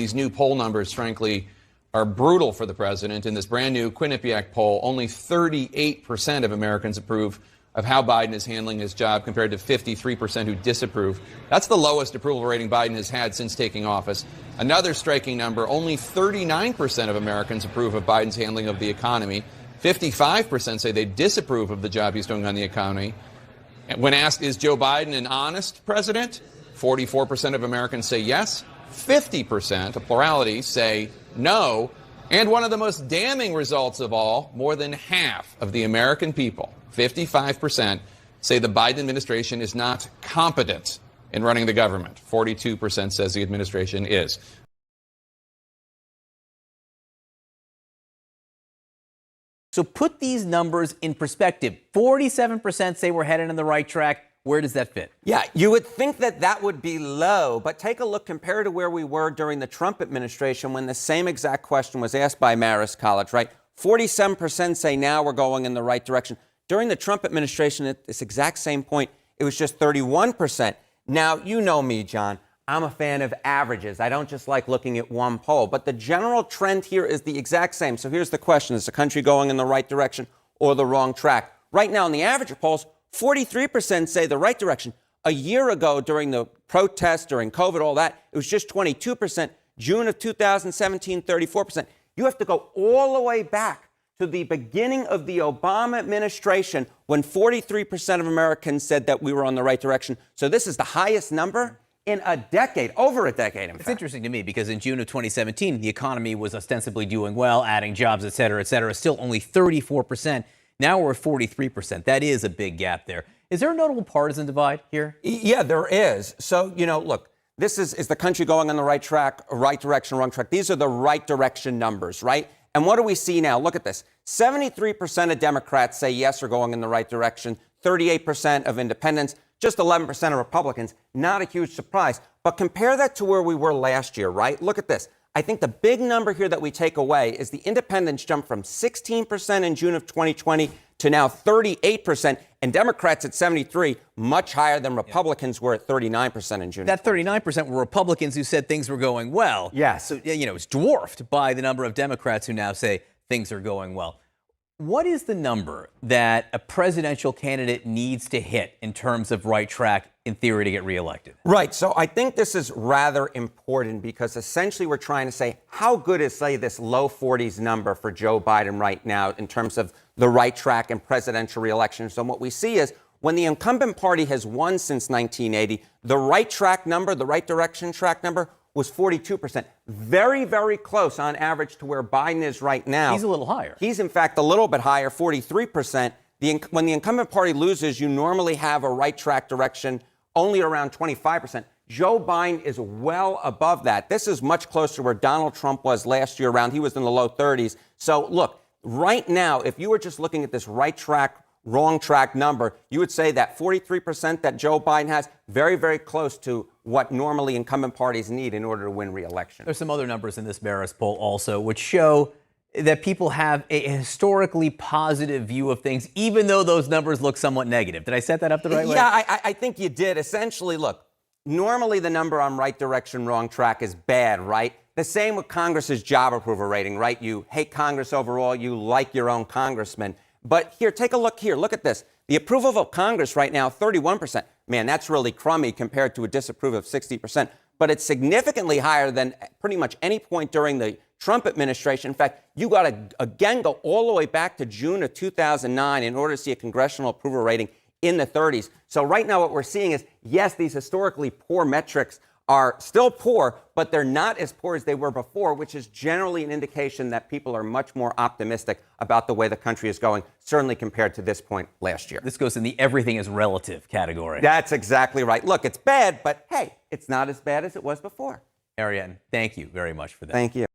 these new poll numbers, frankly, are brutal for the president. In this brand new Quinnipiac poll, only 38% of Americans approve of how Biden is handling his job compared to 53% who disapprove. That's the lowest approval rating Biden has had since taking office. Another striking number, only 39% of Americans approve of Biden's handling of the economy. 55% say they disapprove of the job he's doing on the economy. When asked, is Joe Biden an honest president? 44% of Americans say yes. 50%, a plurality, say no. And one of the most damning results of all, more than half of the American people, 55%, say the Biden administration is not competent in running the government. 42% says the administration is. So put these numbers in perspective. 47% say we're headed in the right track. Where does that fit? Yeah, you would think that that would be low, but take a look compared to where we were during the Trump administration when the same exact question was asked by Marist College, right? 47% say now we're going in the right direction. During the Trump administration, at this exact same point, it was just 31%. Now, you know me, John. I'm a fan of averages. I don't just like looking at one poll. But the general trend here is the exact same. So here's the question. Is the country going in the right direction or the wrong track? Right now, in the average polls, 43% say the right direction. A year ago, during the protests, during COVID, all that, it was just 22%. June of 2017, 34%. You have to go all the way back to the beginning of the Obama administration when 43% of Americans said that we were on the right direction. So this is the highest number in a decade, over a decade, in fact. It's interesting to me because in June of 2017, the economy was ostensibly doing well, adding jobs, et cetera, still only 34%. Now we're at 43%. That is a big gap there. Is there a notable partisan divide here? Yeah, there is. So, look, this is the country going on the right track, right direction, wrong track? These are the right direction numbers, right? And what do we see now? Look at this. 73% of Democrats say yes, we're going in the right direction. 38% of independents, just 11% of Republicans. Not a huge surprise. But compare that to where we were last year, right? Look at this. I think the big number here that we take away is the independents jumped from 16% in June of 2020 to now 38%, and Democrats at 73, much higher than Republicans were at 39% in June. That 39% were Republicans who said things were going well. Yes. So, it's dwarfed by the number of Democrats who now say things are going well. What is the number that a presidential candidate needs to hit in terms of right track, in theory, to get reelected? Right. So I think this is rather important because essentially we're trying to say how good is, say, this low 40s number for Joe Biden right now in terms of the right track and presidential reelection. So what we see is when the incumbent party has won since 1980, the right track number, the right direction track number was 42%. Very, very close on average to where Biden is right now. He's a little higher. He's, in fact, a little bit higher, 43%. When the incumbent party loses, you normally have a right track direction only around 25%. Joe Biden is well above that. This is much closer to where Donald Trump was last year around. He was in the low 30s. So, look, right now, if you were just looking at this right track, wrong track number, you would say that 43% that Joe Biden has, very, very close to what normally incumbent parties need in order to win re-election. There's some other numbers in this Marist poll also which show that people have a historically positive view of things, even though those numbers look somewhat negative. Did I set that up the right way? Yeah, I think you did. Essentially, look, normally the number on right direction, wrong track is bad, right? The same with Congress's job approval rating, right? You hate Congress overall, you like your own congressman. But here, take a look here. Look at this. The approval of Congress right now, 31%. Man, that's really crummy compared to a disapproval of 60%. But it's significantly higher than pretty much any point during the Trump administration. In fact, you got to, again, go all the way back to June of 2009 in order to see a congressional approval rating in the 30s. So right now what we're seeing is, yes, these historically poor metrics are still poor, but they're not as poor as they were before, which is generally an indication that people are much more optimistic about the way the country is going, certainly compared to this point last year. This goes in the everything is relative category. That's exactly right. Look, it's bad, but hey, it's not as bad as it was before. Ariane, thank you very much for that. Thank you.